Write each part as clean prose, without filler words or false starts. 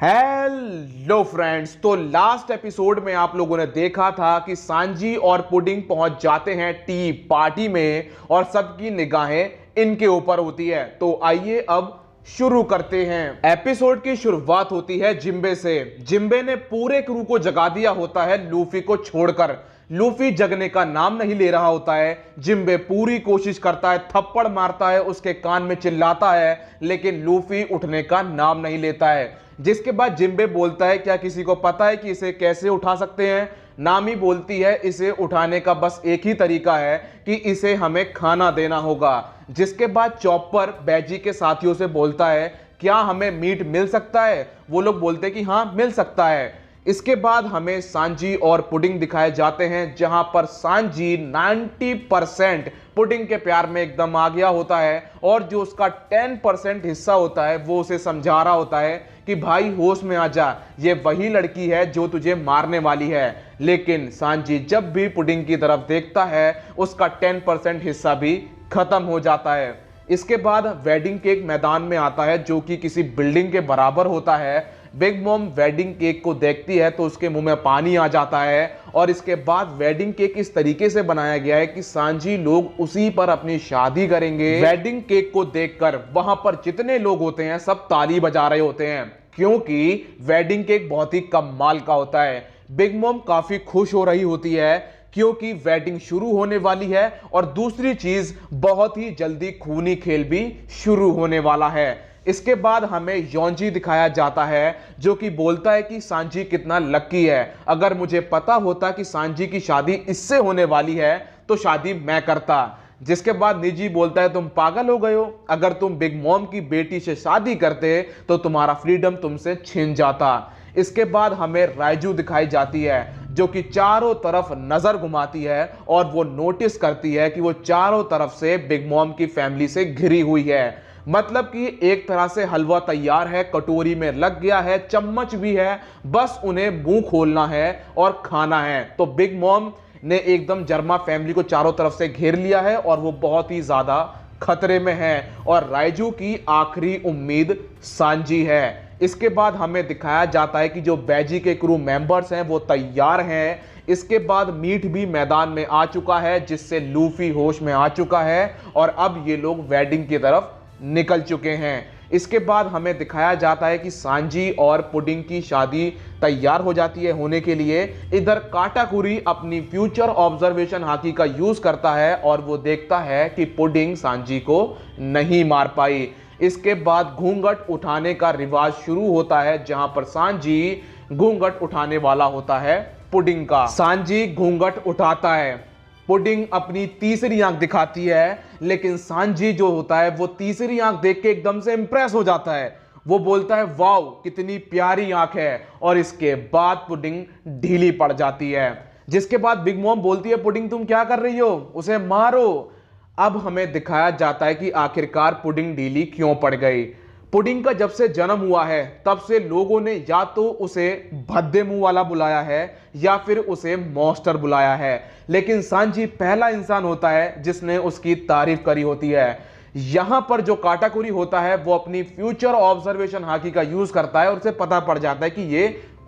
Hello friends, तो last episode में आप लोगों ने देखा था कि सांजी और पुडिंग पहुंच जाते हैं टी पार्टी में और सबकी निगाहें इनके ऊपर होती है। तो आइए अब शुरू करते हैं। एपिसोड की शुरुआत होती है जिम्बे से। जिम्बे ने पूरे क्रू को जगा दिया होता है लूफी को छोड़कर। लूफी जगने का नाम नहीं ले रहा होता है। जिम्बे पूरी कोशिश करता है, थप्पड़ मारता है, उसके कान में चिल्लाता है, लेकिन लूफी उठने का नाम नहीं लेता है। जिसके बाद जिम्बे बोलता है, क्या किसी को पता है कि इसे कैसे उठा सकते हैं? नामी बोलती है, इसे उठाने का बस एक ही तरीका है कि इसे हमें खाना देना होगा। जिसके बाद चॉपर बैजी के साथियों से बोलता है, क्या हमें मीट मिल सकता है? वो लोग बोलते हैं कि हाँ मिल सकता है। इसके बाद हमें सांजी और पुडिंग दिखाए जाते हैं, जहां पर सांजी 90% पुडिंग के प्यार में एकदम आ गया होता है और जो उसका 10% हिस्सा होता है वो उसे समझा रहा होता है कि भाई होश में आ जा, ये वही लड़की है जो तुझे मारने वाली है। लेकिन सांजी जब भी पुडिंग की तरफ देखता है उसका 10% हिस्सा भी खत्म हो जाता है। इसके बाद वेडिंग केक मैदान में आता है जो कि किसी बिल्डिंग के बराबर होता है। बिग मॉम वेडिंग केक को देखती है तो उसके मुंह में पानी आ जाता है और इसके बाद वेडिंग केक इस तरीके से बनाया गया है कि सांजी लोग उसी पर अपनी शादी करेंगे। वेडिंग केक को देखकर वहां पर जितने लोग होते हैं सब ताली बजा रहे होते हैं, क्योंकि वेडिंग केक बहुत ही कमाल का होता है। बिग मॉम काफी खुश हो रही होती है क्योंकि वेडिंग शुरू होने वाली है और दूसरी चीज बहुत ही जल्दी खूनी खेल भी शुरू होने वाला है। इसके बाद हमें योंजी दिखाया जाता है जो कि बोलता है कि सांजी कितना लकी है। अगर मुझे पता होता कि सांजी की शादी इससे होने वाली है तो शादी मैं करता। जिसके बाद निजी बोलता है, तुम पागल हो गए हो, अगर तुम बिग मॉम की बेटी से शादी करते तो तुम्हारा फ्रीडम तुमसे छीन जाता। इसके बाद हमें राइजू दिखाई जाती है जो कि चारों तरफ नजर घुमाती है और वो नोटिस करती है कि वो चारों तरफ से बिग मॉम की फैमिली से घिरी हुई है। मतलब कि एक तरह से हलवा तैयार है, कटोरी में लग गया है, चम्मच भी है, बस उन्हें मुंह खोलना है और खाना है। तो बिग मॉम ने एकदम जर्मा फैमिली को चारों तरफ से घेर लिया है और वो बहुत ही ज्यादा खतरे में है और राइजू की आखिरी उम्मीद सांजी है। इसके बाद हमें दिखाया जाता है कि जो बैजी के क्रू मेंबर्स हैं वो तैयार हैं। इसके बाद मीट भी मैदान में आ चुका है जिससे लूफी होश में आ चुका है और अब ये लोग वेडिंग की तरफ निकल चुके हैं। इसके बाद हमें दिखाया जाता है कि सांजी और पुडिंग की शादी तैयार हो जाती है होने के लिए। इधर काटाकुरी अपनी फ्यूचर ऑब्जर्वेशन हाकी का यूज करता है और वो देखता है कि पुडिंग सांजी को नहीं मार पाई। इसके बाद घूंघट उठाने का रिवाज शुरू होता है जहां पर सांजी घूंघट उठाने वाला होता है पुडिंग का। सांजी घूंघट उठाता है, पुडिंग अपनी तीसरी आंख दिखाती है, लेकिन सांजी जो होता है वो तीसरी आंख देख के एकदम से इंप्रेस हो जाता है। वो बोलता है, वाओ कितनी प्यारी आंख है, और इसके बाद पुडिंग ढीली पड़ जाती है। जिसके बाद बिग मॉम बोलती है, पुडिंग तुम क्या कर रही हो, उसे मारो। अब हमें दिखाया जाता है कि आखिरकार पुडिंग ढीली क्यों पड़ गई। पुडिंग का जब से जन्म हुआ है तब से लोगों ने या तो उसे भद्दे मुंह वाला बुलाया है या फिर उसे मॉन्स्टर बुलाया है, लेकिन सांजी पहला इंसान होता है जिसने उसकी तारीफ करी होती है। यहां पर जो काटाकुरी होता है वो अपनी फ्यूचर ऑब्जर्वेशन हाकी का यूज करता है और उसे पता पड़ जाता है कि ये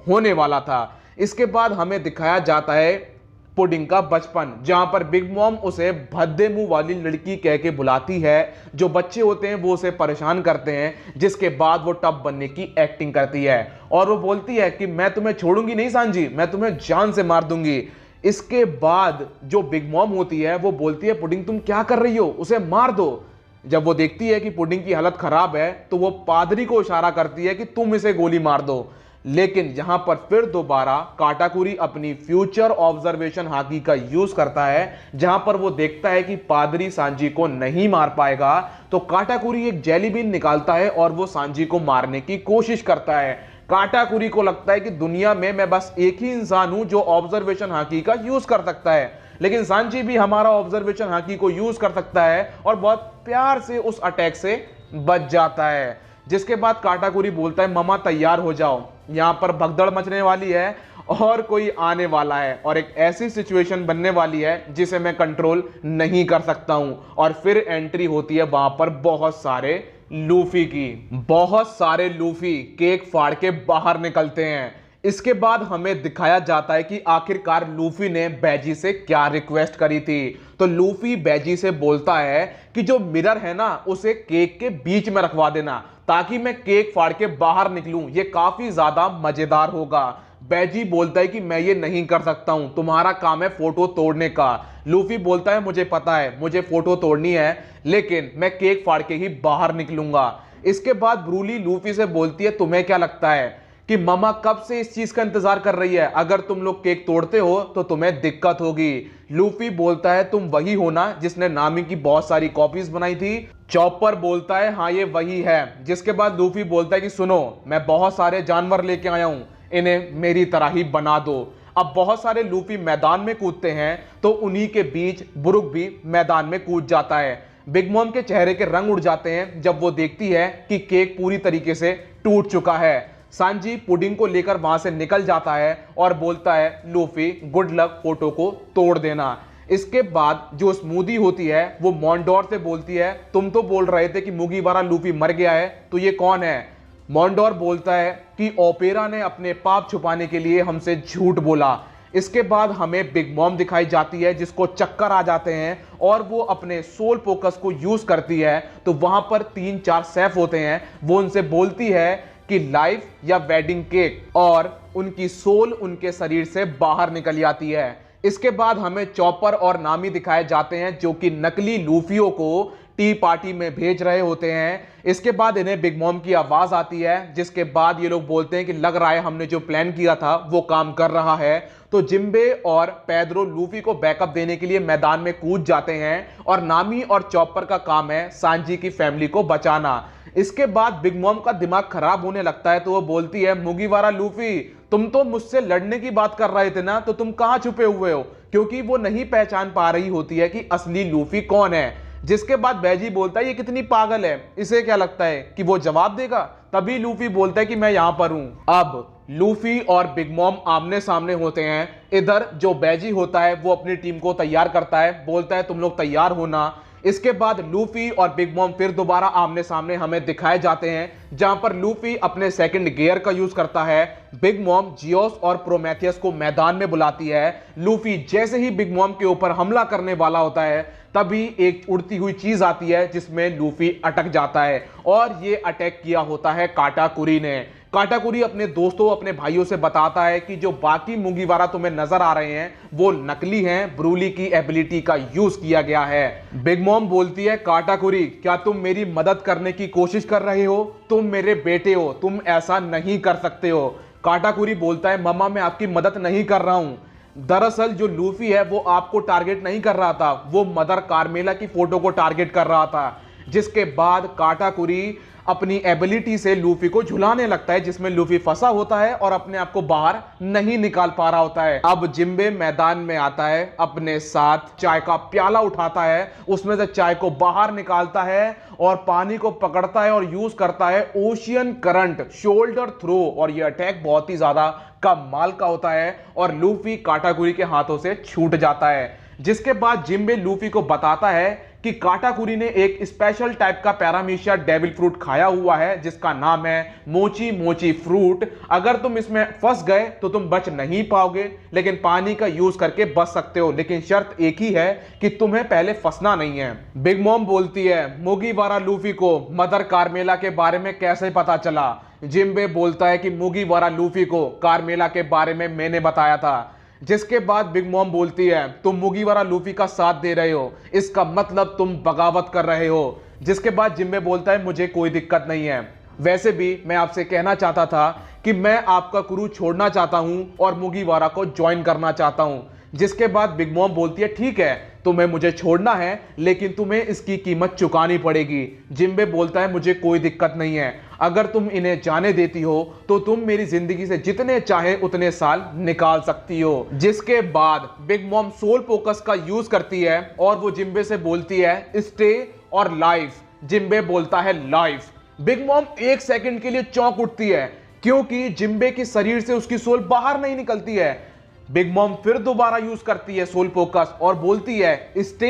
होने वाला था। इसके बाद हमें दिखाया जाता है पुडिंग का बचपन, जहां पर बिग मॉम उसे भद्दे मुंह वाली लड़की कह के बुलाती है। जो बच्चे होते हैं वो उसे परेशान करते हैं, जिसके बाद वो टब बनने की एक्टिंग करती है और वो बोलती है कि मैं तुम्हें छोड़ूंगी नहीं सांजी, मैं तुम्हें जान से मार दूंगी। इसके बाद जो बिग मॉम होती है वो बोलती है, पुडिंग तुम क्या कर रही हो, उसे मार दो। जब वो देखती है कि पुडिंग की हालत खराब है तो वो पादरी को इशारा करती है कि तुम इसे गोली मार दो। लेकिन यहां पर फिर दोबारा काटाकुरी अपनी फ्यूचर ऑब्जर्वेशन हाकी का यूज करता है, जहां पर वो देखता है कि पादरी सांजी को नहीं मार पाएगा। तो काटाकुरी एक जेली बीन निकालता है और वो सांजी को मारने की कोशिश करता है। काटाकुरी को लगता है कि दुनिया में मैं बस एक ही इंसान हूं जो ऑब्जर्वेशन हाकी का यूज कर सकता है, लेकिन सांजी भी हमारा ऑब्जर्वेशन हाकी को यूज कर सकता है और बहुत प्यार से उस अटैक से बच जाता है। जिसके बाद काटाकुरी बोलता है, ममा तैयार हो जाओ, यहां पर भगदड़ मचने वाली है और कोई आने वाला है और एक ऐसी सिचुएशन बनने वाली है जिसे मैं कंट्रोल नहीं कर सकता हूं। और फिर एंट्री होती है वहां पर बहुत सारे लूफी की। बहुत सारे लूफी केक फाड़ के बाहर निकलते हैं। इसके बाद हमें दिखाया जाता है कि आखिरकार लूफी ने बैजी से क्या रिक्वेस्ट करी थी। तो लूफी बैजी से बोलता है कि जो मिरर है ना उसे केक के बीच में रखवा देना ताकि मैं केक फाड़ के बाहर निकलूं, ये काफी ज्यादा मजेदार होगा। बैजी बोलता है कि मैं ये नहीं कर सकता हूं, तुम्हारा काम है फोटो तोड़ने का। लूफी बोलता है मुझे पता है, मुझे फोटो तोड़नी है, लेकिन मैं केक फाड़ के ही बाहर निकलूंगा। इसके बाद ब्रूली लूफी से बोलती है तुम्हें क्या लगता है कि ममा कब से इस चीज का इंतजार कर रही है, अगर तुम लोग केक तोड़ते हो तो तुम्हें दिक्कत होगी। लूफी बोलता है तुम वही हो ना जिसने नामी की बहुत सारी कॉपीज बनाई थी। चॉपर बोलता है हाँ ये वही है। जिसके बाद लूफी बोलता है कि सुनो, मैं बहुत सारे जानवर लेके आया हूं, इन्हें मेरी तरह ही बना दो। अब बहुत सारे लूफी मैदान में कूदते हैं तो उन्हीं के बीच बुरुक भी मैदान में कूद जाता है। बिग मॉम के चेहरे के रंग उड़ जाते हैं जब वो देखती है कि केक पूरी तरीके से टूट चुका है। सांजी पुडिंग को लेकर वहां से निकल जाता है और बोलता है लूफी गुड लक, फोटो को तोड़ देना। इसके बाद जो स्मूदी होती है वो मॉन्डोर से बोलती है तुम तो बोल रहे थे कि मुगीवारा लूफी मर गया है, तो ये कौन है। मॉन्डोर बोलता है कि ओपेरा ने अपने पाप छुपाने के लिए हमसे झूठ बोला। इसके बाद हमें बिग मॉम दिखाई जाती है जिसको चक्कर आ जाते हैं और वो अपने सोल फोकस को यूज करती है। तो वहां पर 3-4 शेफ होते हैं, वो उनसे बोलती है कि लाइफ या वेडिंग केक, और उनकी सोल उनके शरीर से बाहर निकल आती है। इसके बाद हमें चॉपर और नामी दिखाए जाते हैं जो कि नकली लूफियों को टी पार्टी में भेज रहे होते हैं। इसके बाद इन्हें बिग मॉम की आवाज आती है जिसके बाद ये लोग बोलते हैं कि लग रहा है हमने जो प्लान किया था वो काम कर रहा है। तो जिम्बे और पेड्रो लूफी को बैकअप देने के लिए मैदान में कूद जाते हैं और नामी और चॉपर का काम है सांजी की फैमिली को बचाना। इसके बाद बिग मॉम का दिमाग खराब होने लगता है तो वो बोलती है मुगीवारा लूफी तुम तो मुझसे लड़ने की बात कर रहे थे ना, तो तुम कहां छुपे हुए हो, क्योंकि वो नहीं पहचान पा रही होती है कि असली लूफी कौन है। जिसके बाद बैजी बोलता है ये कितनी पागल है, इसे क्या लगता है कि वो जवाब देगा। तभी लूफी बोलता है कि मैं यहां पर हूं। अब लूफी और बिग मॉम आमने सामने होते हैं। इधर जो बैजी होता है वो अपनी टीम को तैयार करता है, बोलता है तुम लोग तैयार होना। इसके बाद लूफी और बिग मॉम फिर दोबारा आमने सामने हमें दिखाए जाते हैं जहां पर लूफी अपने सेकंड गियर का यूज करता है। बिग मॉम जियोस और प्रोमेथियस को मैदान में बुलाती है। लूफी जैसे ही बिग मॉम के ऊपर हमला करने वाला होता है तभी एक उड़ती हुई चीज आती है जिसमें लूफी अटक जाता है और ये अटैक किया होता है काटाकुरी ने। काटाकुरी अपने दोस्तों अपने भाइयों से बताता है कि जो बाकी मुगीवारा तुम्हें नजर आ रहे हैं वो नकली हैं, ब्रूली की एबिलिटी का यूज किया गया है। बिग मॉम बोलती है काटाकुरी क्या तुम मेरी मदद करने की कोशिश कर रहे हो, तुम मेरे बेटे हो, तुम ऐसा नहीं कर सकते हो। काटाकुरी बोलता है मम्मा मैं आपकी मदद नहीं कर रहा हूं, दरअसल जो लूफी है वो आपको टारगेट नहीं कर रहा था, वो मदर कार्मेला की फोटो को टारगेट कर रहा था। जिसके बाद काटाकुरी अपनी एबिलिटी से लूफी को झुलाने लगता है जिसमें लूफी फंसा होता है और अपने आप को बाहर नहीं निकाल पा रहा होता है। अब जिम्बे मैदान में आता है, अपने साथ चाय का प्याला उठाता है, उसमें से चाय को बाहर निकालता है और पानी को पकड़ता है और यूज करता है ओशियन करंट शोल्डर थ्रो, और यह अटैक बहुत ही ज्यादा कमाल का होता है और लूफी काटाकुरी के हाथों से छूट जाता है। जिसके बाद जिम्बे लूफी को बताता है कि काटाकुरी ने एक स्पेशल टाइप का पैरामीशिया डेविल फ्रूट खाया हुआ है जिसका नाम है मोची मोची फ्रूट। अगर तुम इसमें फंस गए तो तुम बच नहीं पाओगे, लेकिन पानी का यूज करके बच सकते हो, लेकिन शर्त एक ही है कि तुम्हें पहले फंसना नहीं है। बिग मॉम बोलती है मुगीवारा लूफी को मदर कार्मेला के बारे में कैसे पता चला। जिम्बे बोलता है कि मुगीवारा लूफी को कार्मेला के बारे में मैंने बताया था। जिसके बाद बिग मॉम बोलती है तुम मुगीवारा लूफी का साथ दे रहे हो, इसका मतलब तुम बगावत कर रहे हो। जिसके बाद जिम्बे बोलता है मुझे कोई दिक्कत नहीं है, वैसे भी मैं आपसे कहना चाहता था कि मैं आपका क्रू छोड़ना चाहता हूं और मुगीवारा को ज्वाइन करना चाहता हूं। जिसके बाद बिग मॉम बोलती है ठीक है तुम्हें मुझे छोड़ना है लेकिन तुम्हें इसकी कीमत चुकानी पड़ेगी। जिम्बे बोलता है मुझे कोई दिक्कत नहीं है, अगर तुम इन्हें जाने देती हो तो तुम मेरी जिंदगी से जितने चाहे उतने साल निकाल सकती हो। जिसके बाद बिग मॉम सोल फोकस का यूज करती है और वो जिम्बे से बोलती है स्टे और लाइफ। जिम्बे बोलता है लाइफ। बिग मॉम एक सेकंड के लिए चौंक उठती है क्योंकि जिम्बे के शरीर से उसकी सोल बाहर नहीं निकलती है। बिग मॉम फिर दोबारा यूज करती है सोल फोकस और बोलती है स्टे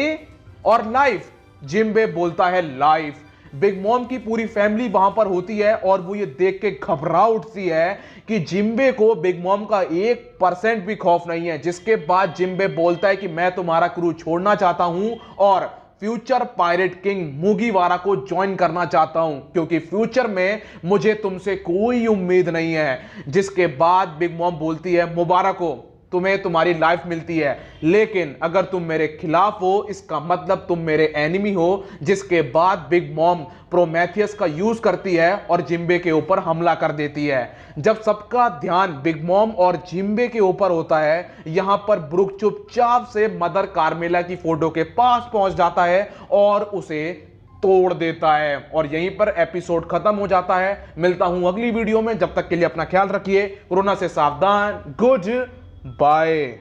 और लाइफ। जिम्बे बोलता है लाइफ। बिग मॉम की पूरी फैमिली वहां पर होती है और वो ये देख के घबरा उठती है कि जिम्बे को बिग मॉम का 1% भी खौफ नहीं है, जिसके बाद जिम्बे बोलता है कि मैं तुम्हारा क्रू छोड़ना चाहता हूं और फ्यूचर पायरेट किंग मुगिवारा को ज्वाइन करना चाहता हूं, क्योंकि फ्यूचर में मुझे तुमसे कोई उम्मीद नहीं है। जिसके बाद बिग मॉम बोलती है मुबारक हो, तुम्हें तुम्हारी लाइफ मिलती है, लेकिन अगर तुम मेरे खिलाफ हो इसका मतलब तुम मेरे एनिमी हो। जिसके बाद बिग मॉम प्रोमेथियस का यूज करती है और जिम्बे के ऊपर हमला कर देती है। जब सबका ध्यान बिग मॉम और जिम्बे के ऊपर होता है, यहां पर ब्रुक चुपचाप से मदर कार्मेला की फोटो के पास पहुंच जाता है और उसे तोड़ देता है और यहीं पर एपिसोड खत्म हो जाता है। मिलता हूं अगली वीडियो में, जब तक के लिए अपना ख्याल रखिए, कोरोना से सावधान, गुड बाय।